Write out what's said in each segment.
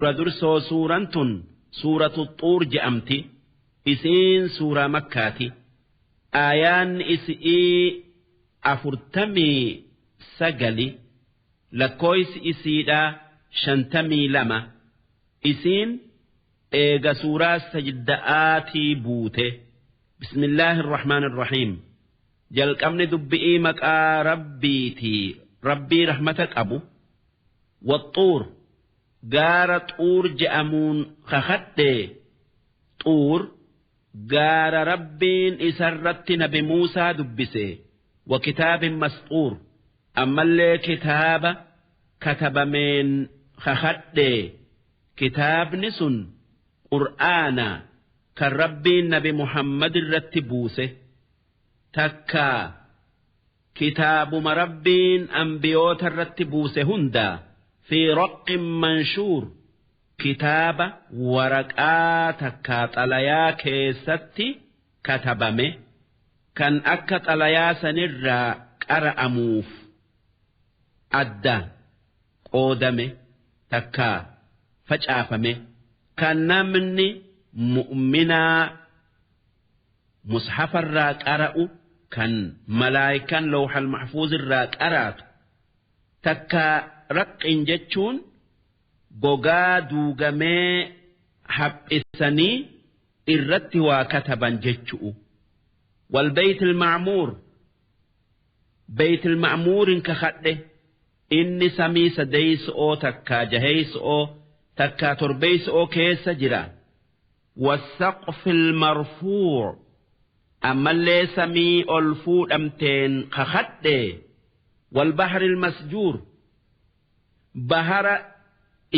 ردرسو سورة سورة الطور جأمتي إسين سورة مكاتي آيان إسئي أفرتمي سجلي لكويس إسيدا شنتمي لما إسين إيغا سورة سجدآتي بوته بسم الله الرحمن الرحيم جلق أمن دبئي مكا ربيتي ربي رحمتك أبو والطور غار طور جأمون خخده طور غار ربين إسرت نبي موسى دبسه وكتاب مسطور أما اللي كتاب كتب من خخده كتاب نسن قرآن كالربين نبي محمد الرتبوسه تكا كتاب مربين أنبيوت الرتبوسه هندا في رق منشور كتاب ورقات كاتليا كيستي كتبمه كان أكتليا سنرى قرأموف أدى قودمه تكا فجأفمه كان نمني مؤمنا مصحف الراك أرأو كان ملايكا لوح المحفوظ الراك أرات تكا رق جتشون gogaa duugamee haphisanii irratti waa kataban jechu'u wal baytil ma'muur baytil ma'muurin kakadhe inni samii sadeeysu'oo takkaa jaheeysu'oo takkaa torbeeysu'oo keessa jira wasaqfil marfuu' ammallee samii ol fuudhamteen kakadhe wal bahril masjuur bahara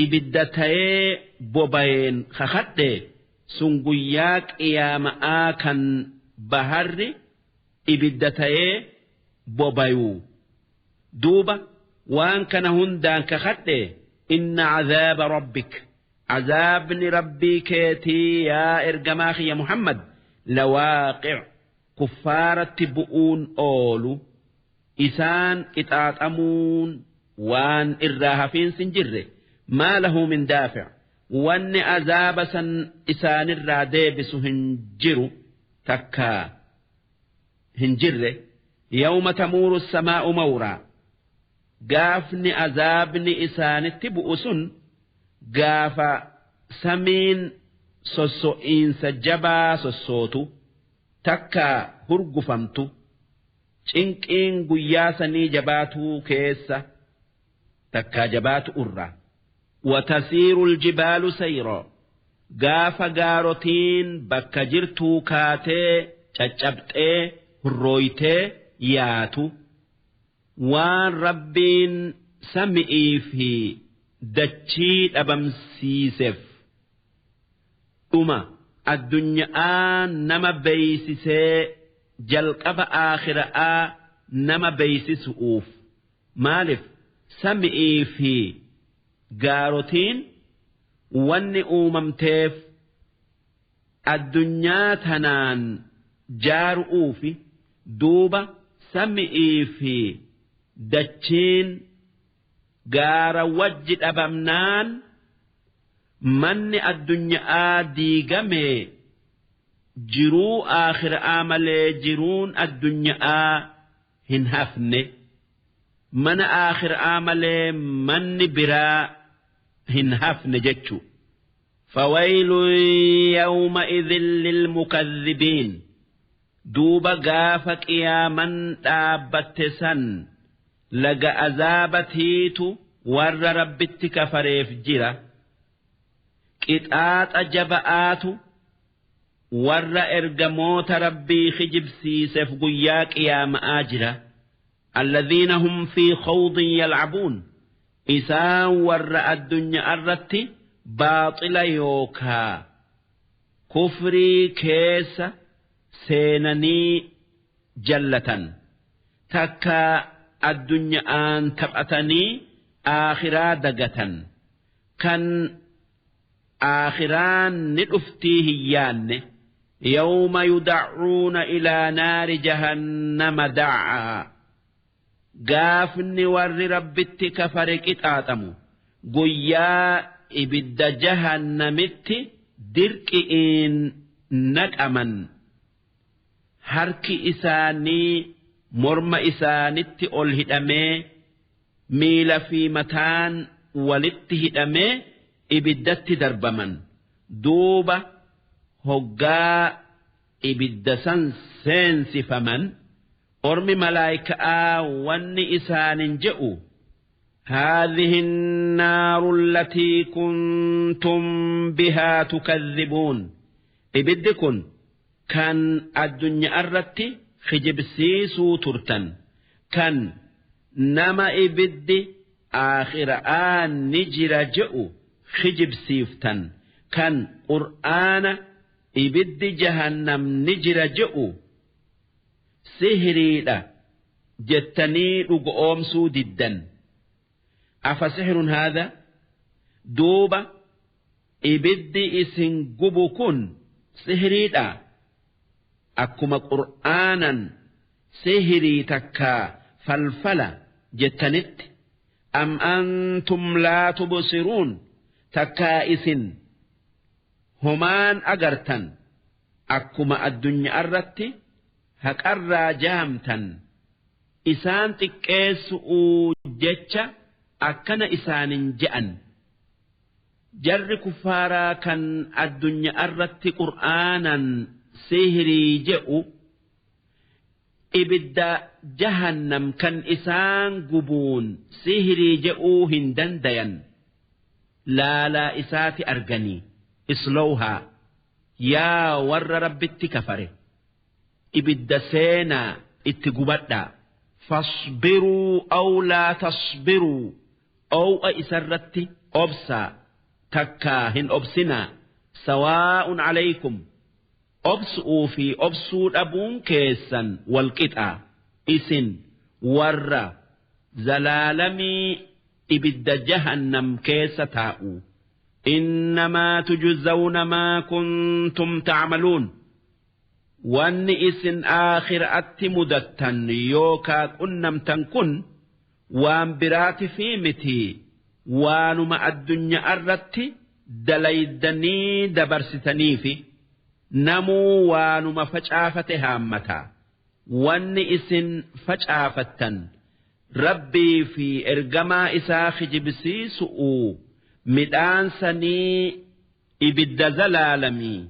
ibiddatee bobayeen kakadhe sun guyyaa qiyaama'aa kan baharri ibiddatee bobayuu duuba waan kana hundaan kakadhe inna cazaaba rabbik cazaabni rabbii keetii yaa ergamaa kiyya muhammad lawaaqic kuffaaratti bu'uun oolu isaan qixaaxamuun waan irraa hafiinsin jirre ما له من دافع وان عذاب سن إسان الراديبس هنجر تكا هنجر يوم تمور السماء مورا قافن عذابن إسان التبؤسن قاف سمين سوسوئين سجبا سوسوتو تكا هرقفمتو چنكين قياسني جباتو كيسة تكا جبات أرى وتسير الجبال سيرا قاف قاروتين بك جرتو كاتي تجبتي هرويتي ياتو وان ربين سمئي في دتشيد أبمسيسف الدنيا نما بيسيسي جلقب آخرة نما بيسيسؤوف مالف سمئي في gaarotiin wanni uumamteef addunyaa tanaan jaaru'uufi duuba sami'ii fi dachiin gaara wajji dhabamnaan manni addunyaa diigamee jiruu aakhira'aa malee jiruun addunyaa hin hafne mana aakhira'aa malee manni biraa hin hafne jechu فويل يومئذ للمكذبين دوب غافك يا من دابتسن لغا عذابتيتو ور ربتك فريف جرا قطعات أجبآتو ور إرقموت ربي خجب سيسف قياك يا مآجرة الذين هم في خوض يلعبون إسان ور الدنيا الرتي باطل يوكا كفري كيس سينني جلة تكا الدنيا أن تبأتني آخرا دقة كان آخران نقفتيه يان يوم يدعون إلى نار جهنم دعا قافني ور ربتك فرق اتاتمو قيا ibidda jahannamitti dirqi'iin naqaman harki isaanii morma isaanitti ol hidhamee miila fi mataan walitti hidhamee ibiddatti darbaman duuba hoggaa ibidda san seensifaman ormi malaayika'aa wanni isaanin je'u هذه النار التي كنتم بها تكذبون إبدكن كان الدنيا الرتي خجب سيسو ترتن كان نما إبد آخر آن نجر جئو خجب سيفتن كان قرآن إبد جهنم نجر جئو سهري لا جتني رقوم سوددا أفسحر هذا دوبة إبد إسن قبكن سهري لا أكما قرآنا سهري تكا فالفلا جتنت أم أنتم لا تبصرون تكا إسن همان أجرتن أكما الدنيا أردت هك الراجامتن إسان تكيس جتشا أكنا إسان جأن جر كفارا كان الدنيا أردت قرآنا سهري جئو إبدا جهنم كان إسان قبون سهري جئو هندن ديان لا إسات أرجني إسلوها يا ور رب التكفر إبدا سينا اتقبدا فاصبروا أو لا تصبروا أو أسرت أبسا تكاهن أبسنا سواء عليكم أبسؤوا في أبسو أبون كيسا والقطع إسن ور زلالمي إبد جهنم كيستاء إنما تجزون ما كنتم تعملون وأن إسن آخر أتمدتا يوكا كنم تنكن وان برات في متي وانما الدنيا أردت دليدني دبرستني في نمو وانما فجافة هامتا وان إسن فجافة ربي في إرقما إساخ جبسي سؤو مدان سني إبد زلالمي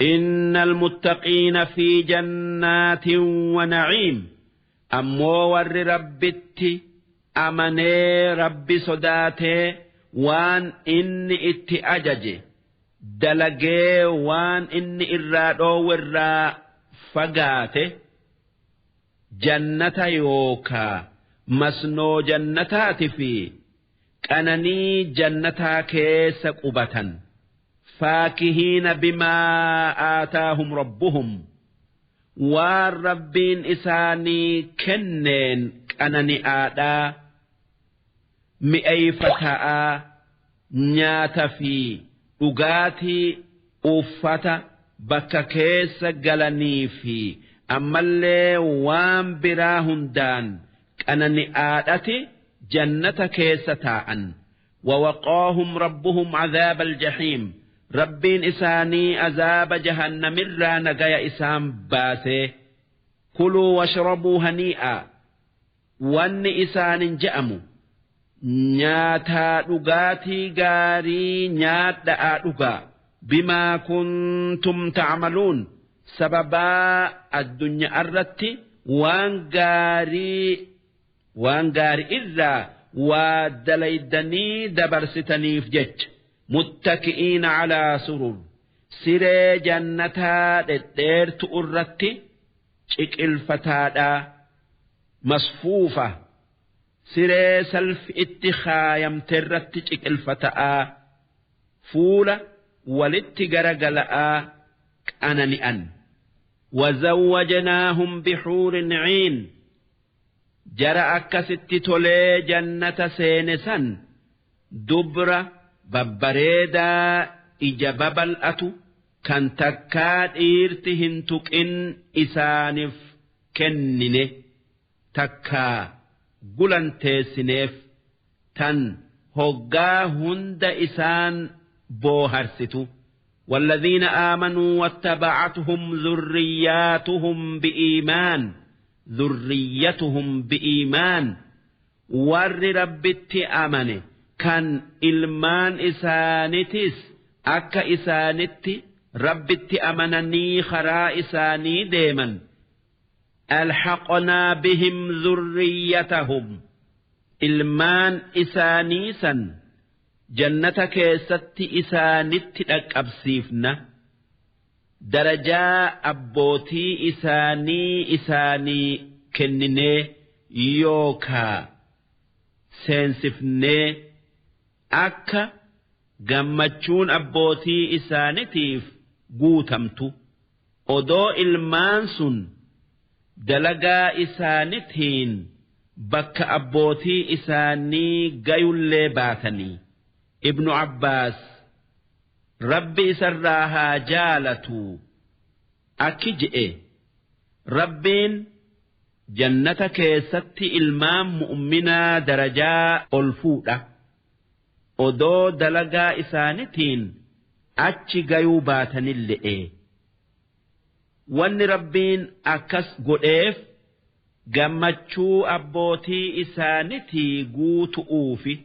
إن المتقين في جنات ونعيم أمو ور ربتي أمني ربي صداتي وان إني إتي أججي دلقي وان إني إرادو ورا فقاتي جنة يوكا مسنو جنتات في كأنني جنتا كيس قبة فاكهين بما آتاهم ربهم والربين إساني كنين كأنني آدا مئيفتا نيات في أغاتي أفتا بككيس قلني في أما اللي وان براهن دان كأنني آدتي جنة كيستاء ووقاهم ربهم عذاب الجحيم ربين إساني عذاب جهنم الرا نقيا إسام باسه كلوا واشربوا هنيئا وان إسان جأموا نياتا دقاتي غاري نياتا دقا بما كنتم تعملون سببا الدنيا أردت وان غاري إذا ودليدني دبرستني في جج متكئين على سرور سري جنتا دير تؤرتي شك الفتاة مصفوفة سري سلف اتخايم ترتي شك الفتاة فولة ولتقرقلاء أنني أن وزوجناهم بحور عين جرى أكست تولي جنة سينسا دبرة ببريدا إجابب الأتو كان تكاد إيرتهن تكن إسانف كننه تكا قلن تيسنف تن هقا هند إسان بوهرستو والذين آمنوا واتبعتهم ذريتهم بإيمان ور ربت أمنه كان إلمان إسانتس أكا إسانت ربت أمنني خرا إساني ديما ألحقنا بهم ذريتهم إلمان إسانيسا جنتك ست إسانت أكبسيفنا درجاء أبوتي إساني كنني يوكا سينسفني أكا gammachuun abbootii isaanitiif guutamtu odoo ilmaan sun dalagaa isaanitiin bakka abbootii isaanii gayullee baatanii ibnu Abbaas rabbi isarraa haa jaalatu akki je'e rabbiin jannata keessatti ilmaan mu'minaa darajaa ol fuudha odoo dalagaa isaanitiin achi gayuu baatanille'e wanni rabbiin akkas godheef gammachuu abbootii isaanitii guutu'uufi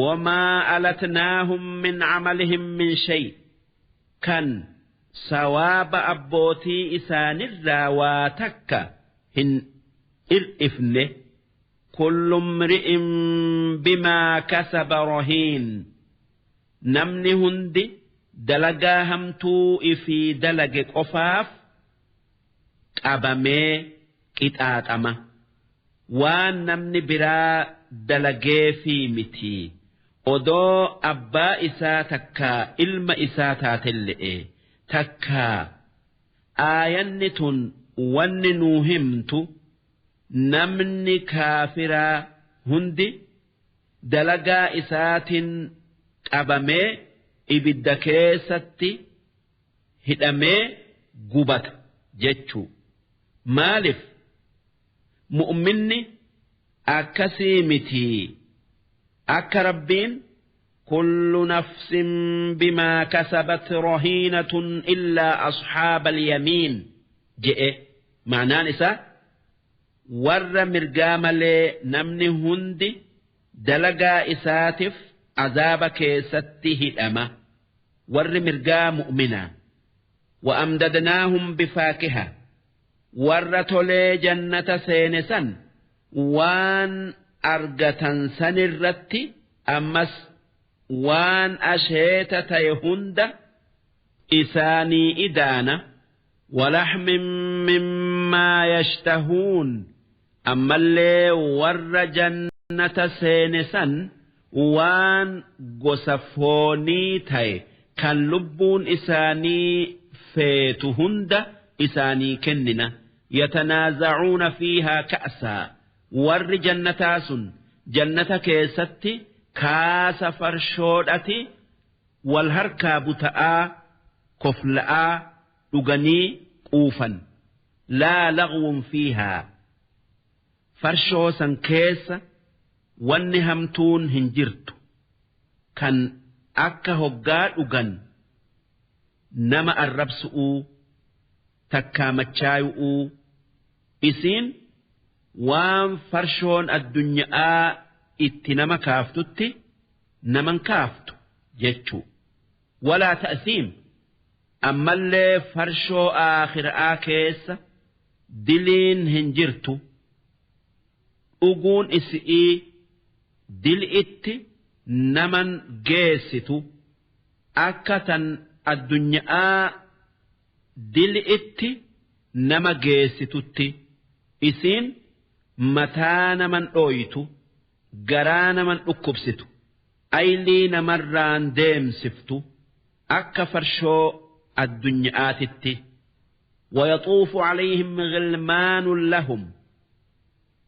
wamaa alatnaahum min camalihim min shay kan sawaaba abbootii isaanirraa waa takka hin ir'ifne كل امرئ بما كسب رهين نمني هندي دلقا همتو في دلق قفاف أبامي كتات أما وان نمني برا دلقي في متي odoo abbaa isaa takkaa ilma isaa taatelle'e takkaa aayanni tun wanni nuu himtu namni kaafiraa hundi dalagaa isaatiin qabamee ibidda keessatti hidhamee gubata jechuu maaliif mu'minni akkasii mitii akka rabbiin kullu nafsin bimaa kasabat rahiinatun illaa asxaaba alyamiin je'e ma'anaan isaa warra mirgaa malee namni hundi dalagaa isaatiif azaaba keessatti hidhama warri mirgaa mu'minaa wa'amdadnaahum bifaakiha warra tolee jannata seene san waan argatan sanirratti ammas waan asheeta ta'e hunda isaanii idaana walaxmin mimmaa yashtahuun ammallee warra jannata seene san waan gosa foonii ta'e kan lubbuun isaanii feetu hunda isaanii kennina yatanaazacuuna fiihaa ka'saa warri jannataa sun jannata keessatti kaasa farshoodhati wal harkaa buta'aa kofla'aa dhuganii quufan laa lagwun fiihaa farshoo san keessa wanni hamtuun hin jirtu kan akka hoggaa dhugan nama arrabsu'uu takkaa machaayu'uu isiin waan farshoon addunyaa itti nama kaaftutti naman kaaftu jechuu walaa ta'siim ammallee farshoo aakhiraa keessa diliin hin jirtu dhuguun isii dil'itti naman geessitu akka tan addunyaa dil'itti nama geessitutti isiin mataa naman dhooytu garaa naman dhukkubsitu aylii namarraan deemsiftu akka farshoo addunyaatitti ويطوف عليهم غلمان لهم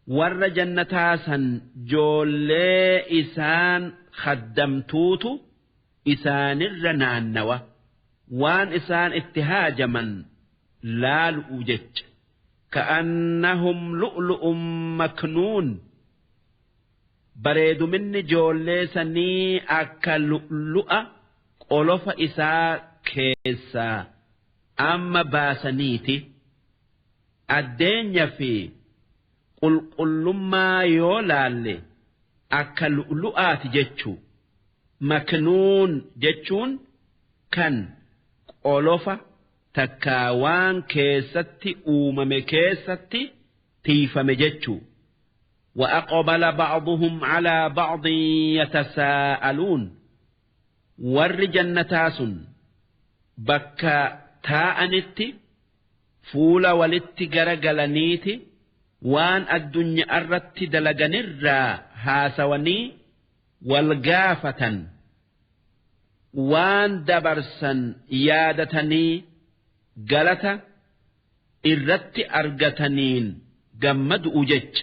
ور جنتاسا جولي إسان خدمتوتو إسان الرنانوة وان إسان اتهاج من لا لؤجج كأنهم لؤلؤ مكنون bareeduminni joollee sanii akka lu'a qolofa isaa keessaa amma baasaniiti addeenya fi qulqullummaa yoo laalle akka lu'aati jechuu maknuun jechuun kan qolofa takkaa waan keessatti uumame keessatti tiifame jechuu وأقبل بعضهم على بعض يتساءلون ور جنتاس بكا تاءنت فول ولت جرجلنيت وان الدنيا أردت دلجنرا هاسوني والجافة وان دبرسا يادتني جلت إردت أرجتنين جمد أجج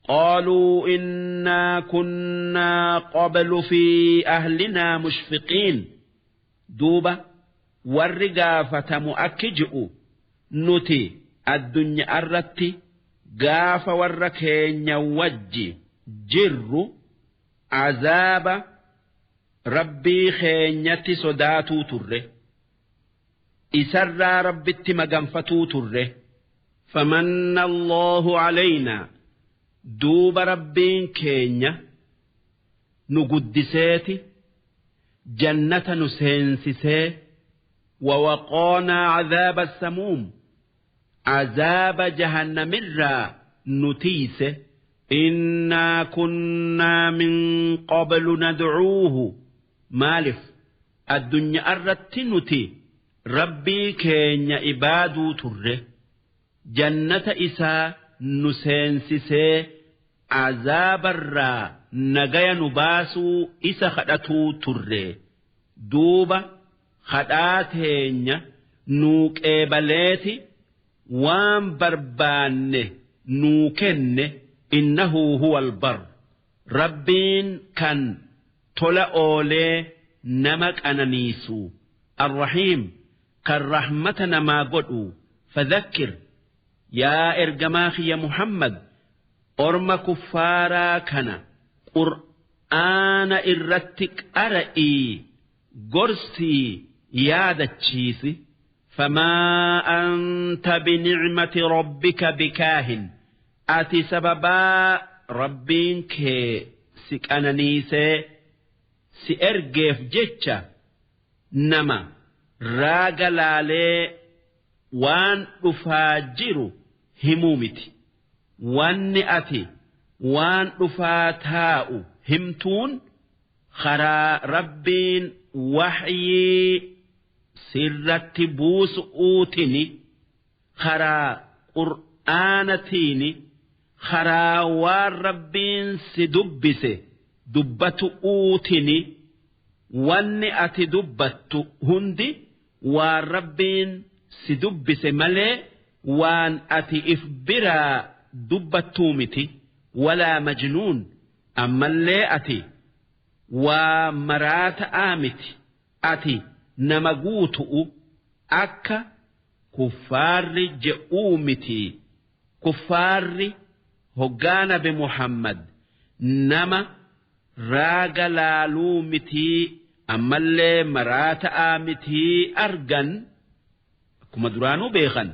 قالوا إنا كنا قبل في أهلنا مشفقين دوبة والرقافة مؤكجئ نتي الدنيا الرتي قاف والركين يوجي جر عذاب ربي خينيتي صداتو تره إسر ربي مقنفتو تره فمن الله علينا دوب ربين كينيا نقدسيتي جنة نسينسسي ووقانا عذاب السموم عذاب جهنم الرا نتيس إنا كنا من قبل ندعوه مالف الدنيا أردت نتي ربي كينيا إبادو تره جنة إساء نسينسسي عذاب الرا نغايا نباسو إسا خدتو تره دوبا خداتينيا نوك إباليتي وان بربانه نوكنه إنه هو البر ربين كان طلع أولي نمك أنانيسو الرحيم كالرحمة نما قدو فذكر يا إرجماخي يا محمد أرم كفارا كان قرآن إرتك أرئي قرسي يادتشيسي فما أنت بنعمة ربك بكاهن أتي سببا ربينك سكانانيسي سيرجف جتشا نما راجلالي وان أفاجر همومتي وان أتي وان أفاتاء همتون خرا ربين وحي سرت بوس أوتني خرا قرآنتيني خرا والربين سدبس دبت أوتني وان أتي دبت هندي والربين سدبس ملي وان أتي إفبرا دبتومتي ولا مجنون أما اللي أتي ومرات آمتي أتي نمغوتو أكا كفار جؤومتي كفار هقانا بمحمد نما راغلالومتي أما اللي مرات آمتي أرغن كما درانو بيغن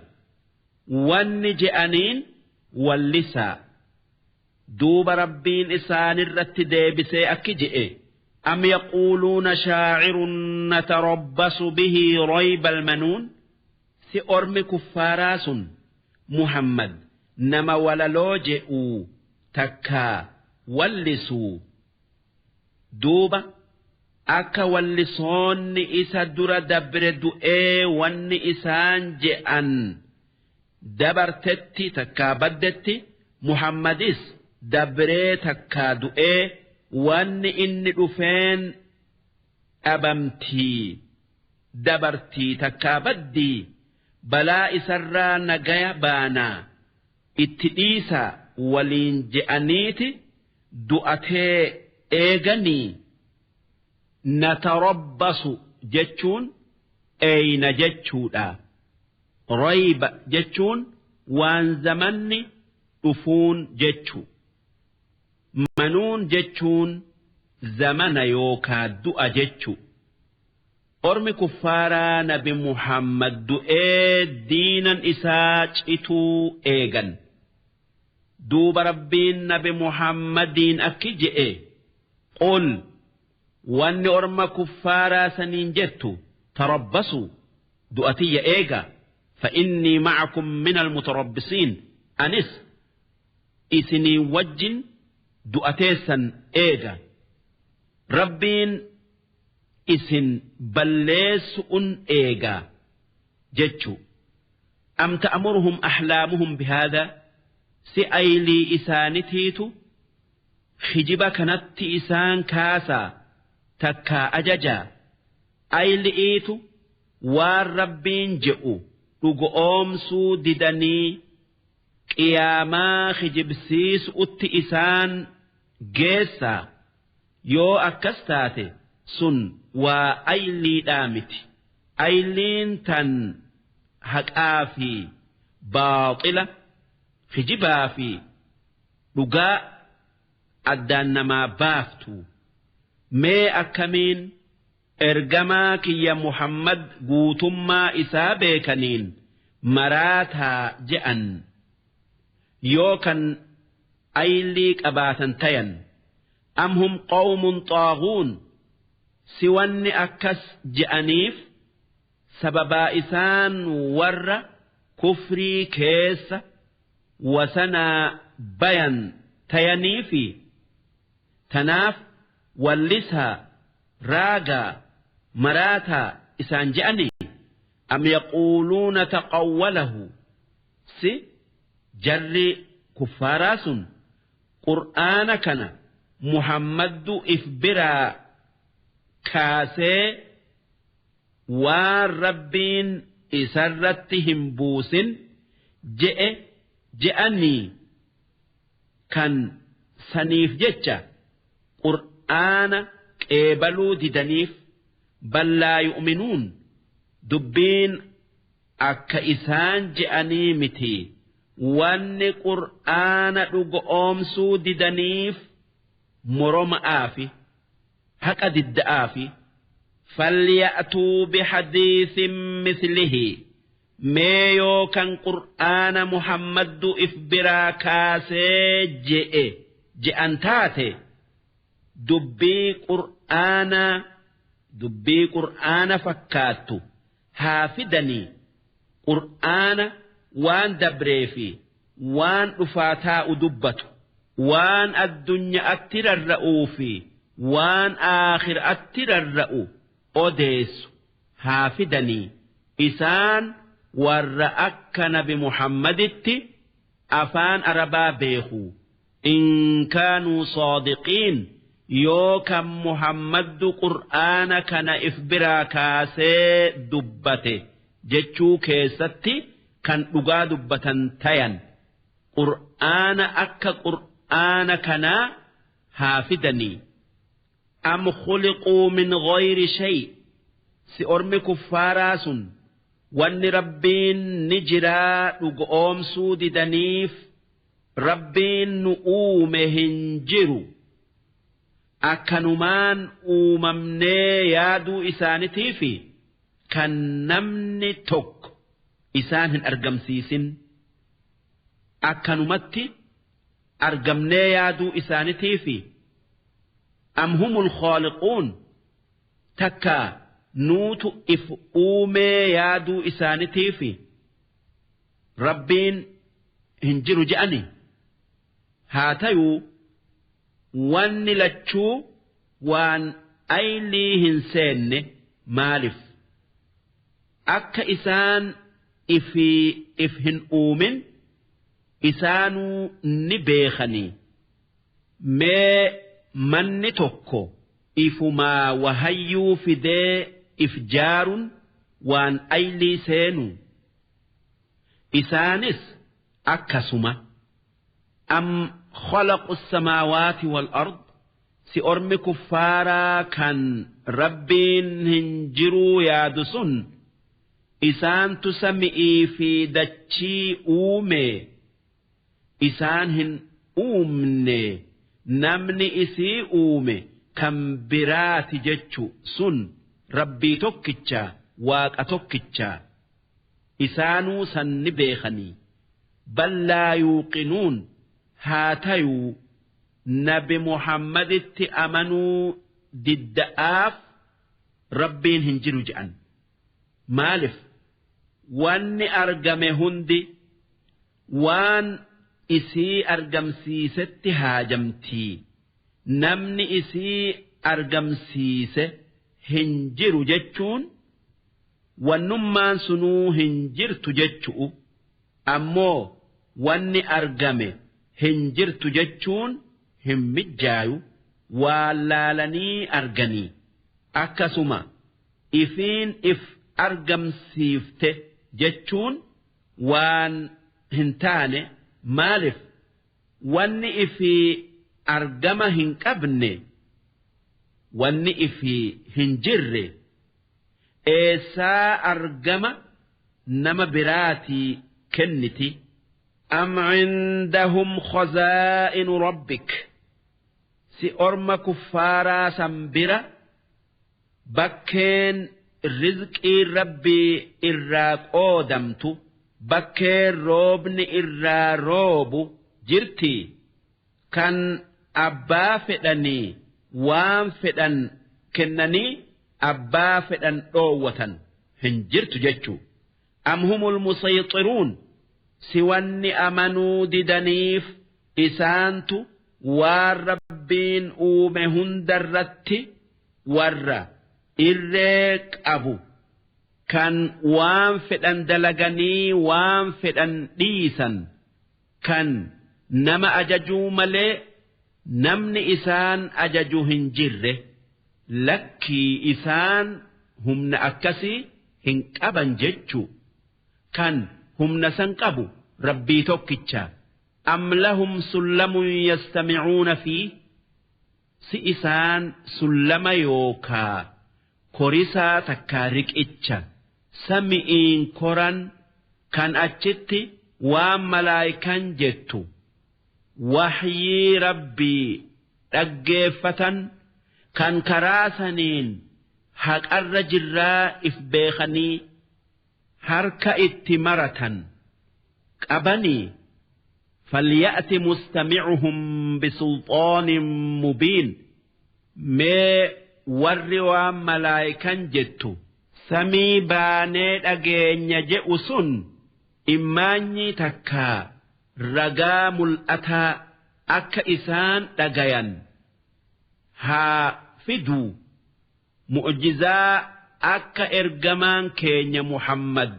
وان جأنين واللسا دوب ربين إسان الرت ديبسي أكجئ أم يقولون شاعر نتربص به ريب المنون سأرم كفاراس محمد نما وللوجئوا تكا واللسوا دوب أكا واللسون إسا در دبر دؤي وان إسان جئن دبرتتي تكا بدتي محمدس دبري تكا دؤي وان إني دفين أبمتي دبرتي تكا بدي بلا إسرى نغايا بانا اتئيسا ولين جأنيتي دؤتي إيغني نتربص جتشون أين جتشودا ريب جتشون وان زمني أفون جتشو manuun jechuun zamana yookaa du'a jechu ormi kuffaaraa nabi Muhammad du'ee diinan isaa cituu eegan duuba rabbiin nabi Muhammadiin akki je'e qul wanni orma kuffaaraa saniin jettu tarabbasu du'atiyya eega فإني معكم من المتربصين أنس إسني وجن دؤتيسا إيجا ربين إسن بليس إيجا جتشو أم تأمرهم أحلامهم بهذا سأيلي إسانتيتو خجبا كانت إسان كاسا تكا أججا أيلي إيتو والربين جئوا dhugoomsuu didanii qiyaamaa kijibsiisuutti isaan geessaa yoo akkas taate sun waa ayliidhaa miti ayliin tan haqaa fi baaxila kijibaa fi dhugaa addaan namaa baaftu mee akkamiin ergamaa kiyya Muhammad guutummaa isaa beekaniin maraataa je'an yookan aylii qabaatan tayan am hum qawmun xaaguun si wanni akkas je'aniif sababaa isaan warra kufrii keessa wasanaa bayan tayaniifi tanaaf wallisaa raagaa maraataa isaan je'anii am yaquuluuna taqawwalahu si jarri kuffaaraa sun qur'aana kana Muhammaddu if biraa kaasee waan rabbiin isarratti hin buusin je'anii kan saniif jecha qur'aana qeebaluu didaniif ballaa yu'minuun dubbiin akka isaan je'anii miti wanni qur'aana dhugoomsuu didaniif moroma'aa fi haqa didda'aa fi falya'tuu bihadiisin mislihi mee yookan qur'aana Muhammaddu if biraa kaasee je'an taate dubbii qur'aana fakkaattu haa fidanii qur'aana waan dabree fi waan dhufaa taa'u dubbatu waan addunyaatti rarra'uu fi waan aakhiraatti rarra'u odeessu haa fidanii isaan warra akka nabi Muhammaditti afaan arabaa beeku in kaanuu saadiqiin yookan Muhammaddu qur'aana kana if biraa kaasee dubbate jechuu keessatti kan dhugaa dubbatan tayan qur'aana akka qur'aana kanaa haa fidanii am khuliquu min ghayri shay si ormi kuffaaraa sun wanni rabbiin ni jiraa dhugoomsuu didaniif rabbiin nu uume hin jiru akkanumaan uumamnee yaaduu isaanitiifi kan namni tokko isaan hin argamsiisin akkanumatti argamnee yaaduu isaanitiifi am humul khaaliquun takkaa nuutu if uumee yaaduu isaanitiifi rabbiin hin jiru je'ani haa tayuu wanni lachuu waan aylii hin seenne maalif akka isaan if hin uumin isaanuu ni beekanii mee manni tokko ifumaa wahayyuu fidee if jaarun waan aylii seenu isaanis akkasuma am خلق السماوات والأرض سأرمي كفارا كان ربين هنجروا يادسون إسان تسمئي في دتشي أومي إسان هن أومني namni isii uume kan biraati jechu sun rabbii tokkicha waaqa tokkicha isaanuu sanni beekanii bal laa yuuqinuun haa tayuu nabi muhammaditti amanuu didda'aaf rabbiin hin jiru je'an maalif wanni argame hundi waan isii argamsiisetti haajamtii namni isii argamsiise hin jiru jechuun wannummaan sunuu hin jirtu jechu'u ammoo wanni argame hin jirtu jechuun hin mijjaayu waan laalanii arganii akkasuma ifiin if argamsiifte jechuun waan hin taane maalif wanni ifii argama hin qabne wanni ifii hin jirre eessaa argama nama biraatii kenniti am cindahum khazaa'inu rabbik si orma kuffaaraa san bira bakkeen rizqii rabbii irraa qoodamtu bakkeen roobni irraa roobu jirti kan abbaa fedhanii waan fedhan kennanii abbaa fedhan dhoowwatan hin jirtu jechuu am humul musayxiruun si wanni amanuu didaniif isaantu waan rabbiin uume hundarratti warra irree qabu kan waan fedhan dalaganii waan fedhan dhiisan kan nama ajajuu malee namni isaan ajaju hin jirre lakkii isaan humna akkasii hin qaban jechuu kan humna san qabu rabbii tokkicha am lahum sullamun yastami'uuna fii si isaan sullama yookaa korisaa takkaa riqicha sami'iin koran kan achitti waan malaayikan jettu wahyii rabbii dhaggeeffatan kan karaa saniin haqarra jirraa if beekanii harka itti maratan qabanii falya'ti mustami'uhum bisulxaanin mubiin mee warri waan malaayikan jettu samii baanee dhageenya je'u sun immaanyi takkaa ragaa mul'ataa akka isaan dhagayan haa fiduu mu'jizaa akka ergamaan keenya Muhammad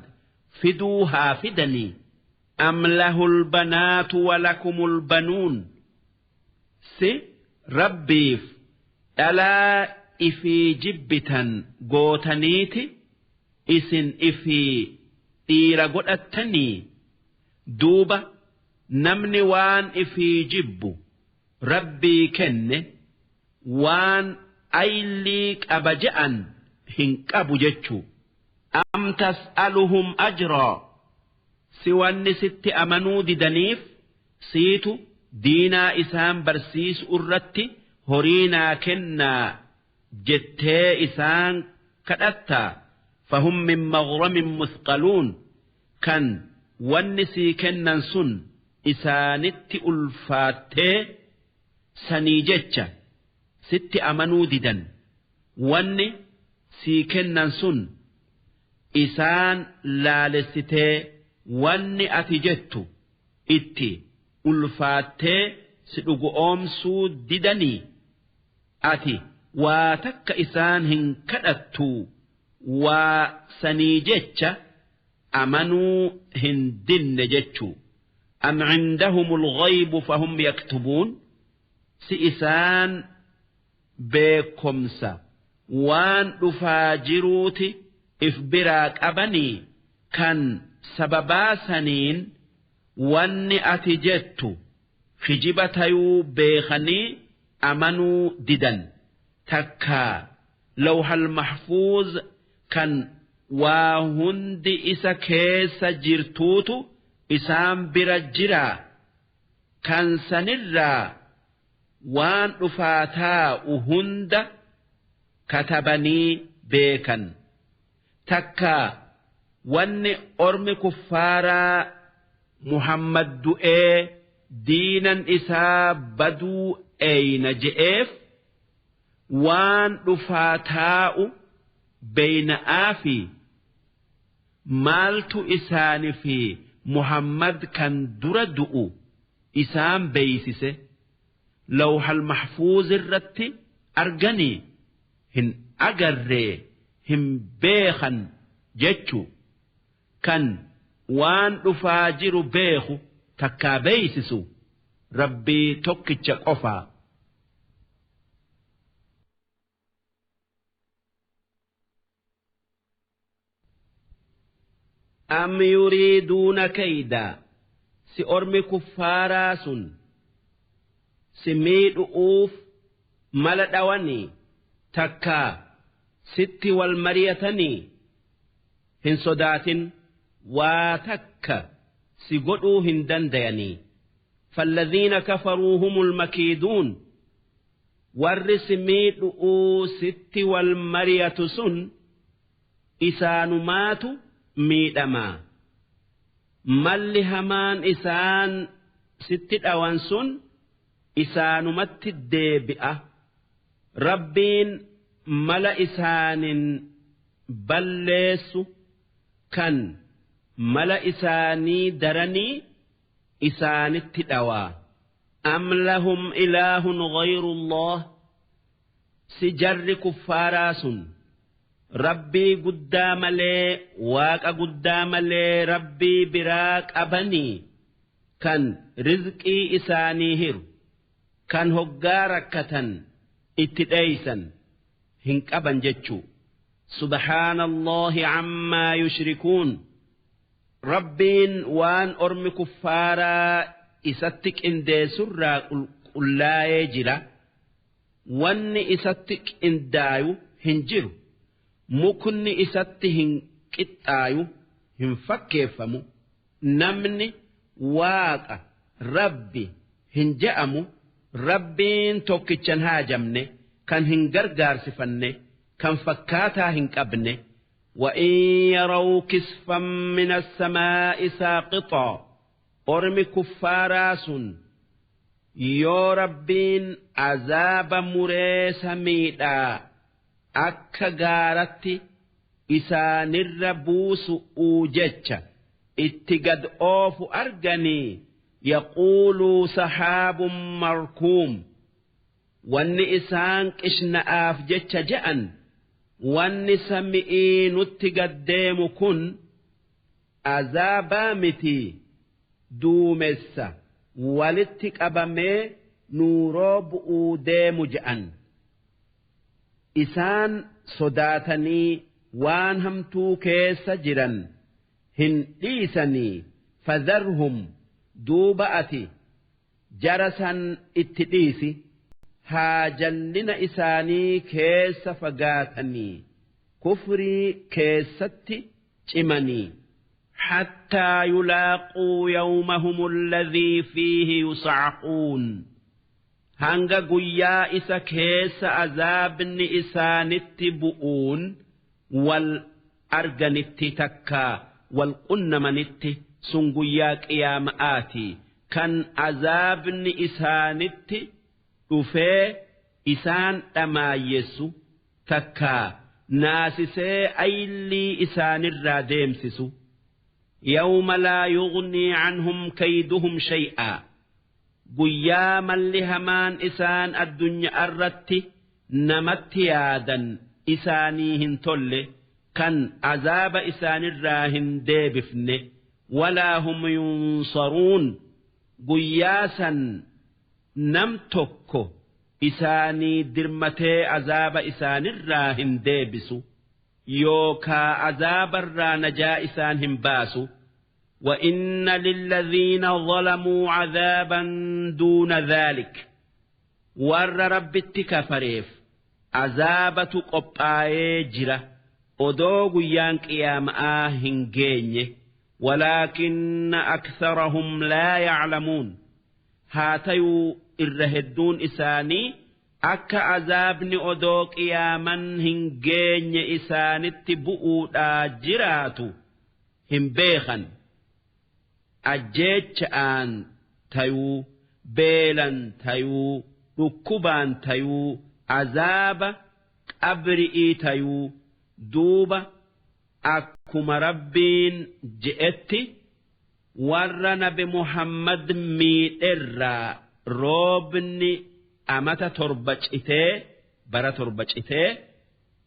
fiduu haa fidanii am lahul banaatu walakumul banuun si rabbiif dhalaa ifii jibbitan gootaniiti isin ifii dhiira godhattanii duuba namni waan ifii jibbu rabbii kenne waan aylii qaba je'an hin qabu jechuu am tas'aluhum ajraa si wanni sitti amanuu didaniif siitu diinaa isaan barsiisu irratti horiinaa kennaa jettee isaan kadhattaa fahum min maghramin musqaluun kan wanni sii kennan sun isaanitti ulfaattee sanii jecha sitti amanuu didan wanni sii kennan sun isaan laalessitee wanni ati jettu itti ulfaattee si dhugoomsuu didanii ati waa takka isaan hin kadhattu waa sanii jecha amanuu hin dinne jechuu am cindahumul ghaybu fahum yaktubuun si isaan beekomsa waan dhufaa jiruuti if biraa qabanii kan sababaa saniin wanni ati jettu kijiba tayuu beekanii amanuu didan takkaa lawhal mahfuuz kan waa hundi isa keessa jirtuutu isaan bira jiraa kan sanirraa waan dhufaa taa'u hunda katabanii beekan takka wanni ormi kuffaaraa Muhammad du'ee diinan isaa baduu eeyna je'eef waan dhufaa taa'u beeyna'aa fi maaltu isaani fi Muhammad kan dura du'u isaan beeysise lawhal mahfuuz irratti arganii hin agarree hin beekan jechu kan waan dhufaa jiru beeku takkaa beeysisu rabbii tokkicha qofaa. أم يريدون كيدا سأرمي كفارا سن سميد أوف ملد أواني تكا ست والمريتني هن صدات وتكا سيقدوا هندن دياني فالذين كفروا هم المكيدون والرسميد أو ست والمريت سن إسان ماتوا miidhamaa malli hamaan isaan sitti dhawan sun isaanumatti deebi'a rabbiin mala isaanin balleessu kan mala isaanii daranii isaanitti dhawaa am lahum ilaahun ghayrullah si jarri kuffaaraa sun rabbii guddaa malee waaqa guddaa malee rabbii biraa qabanii kan rizqii isaanii hiru kan hoggaa rakkatan itti dheeysan hin qaban jechuu subhaanallahi ammaa yushrikuun rabbiin waan ormi kuffaaraa isatti qindeessurraa qulqullaa'ee jira wanni isatti qindaayu hin jiru mukni isatti hin qixxaayu hin fakkeeffamu namni waaqa rabbi hin je'amu rabbiin tokkichan haajamne kan hin gargaarsifanne kan fakkaataa hin qabne وإن يروا كسفا من السماء ساقطا أرمي كفاراس يو ربين عذاب مريس ميدا akka gaaratti isaanirra buusu jecha itti gad oofu arganii yaquuluu sahaabun markuum wanni isaan qishna'aaf jecha je'an wanni sami'ii nutti gad deemu kun azaabaa miti duumessa walitti qabamee nuuroo bu'uu deemu je'an. Isaan sodaatanii waan hamtuu keessa jiran hin dhiisanii fadharhum duuba ati jara san itti dhiisi haa jallina isaanii keessa fagaatanii kufrii keessatti cimanii hattaa yulaaquu yawmahum alladhii fiihi yus'aquun hanga guyyaa isa keessa azaabni isaanitti bu'uun wal arganitti takkaa wal qunnamanitti sun guyyaa qiyaama'aati kan azaabni isaanitti dhufee isaan dhamaayessu takkaa naasisee aylii isaanirraa deemsisu yawma laa yughnii canhum kayduhum shay'aa guyyaa malli hamaan isaan addunyaa irratti namatti yaadan isaanii hin tolle kan azaaba isaanirraa hin deebifne walaa hum yunsaruun guyyaa san nam tokko isaanii dirmatee azaaba isaanirraa hin deebisu yookaa azaabarraa najaa isaan hin baasu. وإن للذين ظلموا عذابا دون ذلك ور رب التكفريف عذابة قبآي جرة أدوغ يانك يام هنجيني ولكن أكثرهم لا يعلمون هاتيو الرهدون إساني أكا عذابني أدوك يا من هنجين إساني تبؤو جراتو هم بيخن أجيتش آن تيو بيلن تيو ركبان تيو عذاب أبرئي تيو دوبة أكما ربين جئتي ور نبي محمد ميئر روبني أمتا تربجئتي برا تربجئتي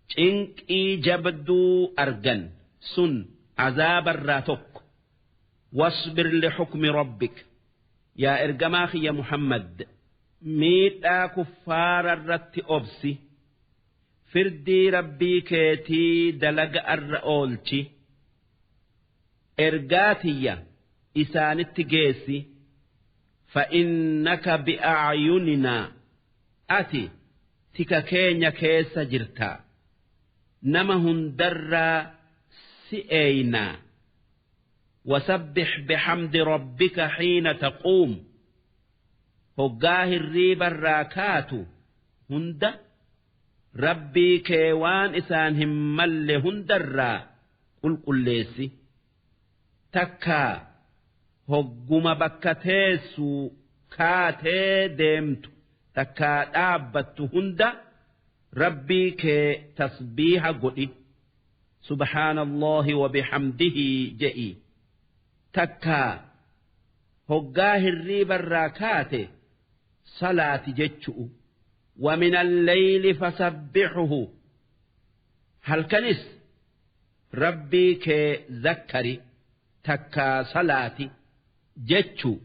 چنك جبدو أرجن سن عذاب الراتك واصبر لحكم ربك يا إرجماخي يا محمد ميتا كفار الرت أبسي فردي ربي كيتي دلق الرؤولتي إرجاتي إسان التجيسي فإنك بأعيننا أتي تككين كيس جرتا نمهن درا سئينا وسبح بحمد ربك حين تقوم هقاه الريب الراكات هند ربي كيوان إسانهم مل هندرا قل ليسي تكا هقوم بكتيسو كاتي ديمت تكا دابت هند ربي كي تسبيح قلي سبحان الله وبحمده جئي تكا هقاه الريب الراكات صلاة جتشؤ ومن الليل فسبحه هل كنس ربي كذكري تكا صلاتي جتشو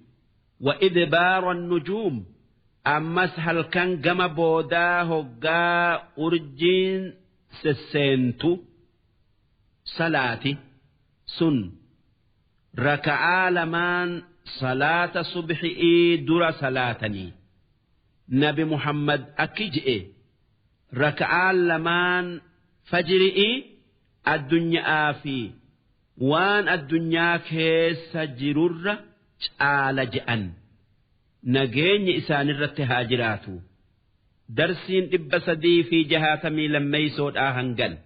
وإدبار النجوم أمس هل كان جم بودا هقا أرجين سسنتو صلاتي سن ركعا لمان صلاة صبح در صلاتني نبي محمد أكجئ ركعا لمان فجرئ الدنيا في وان الدنيا كيس جرر على جأن نجين إسان الرتهاجراتو درسين إبسدي في جهاتمي لما يسود آهنجن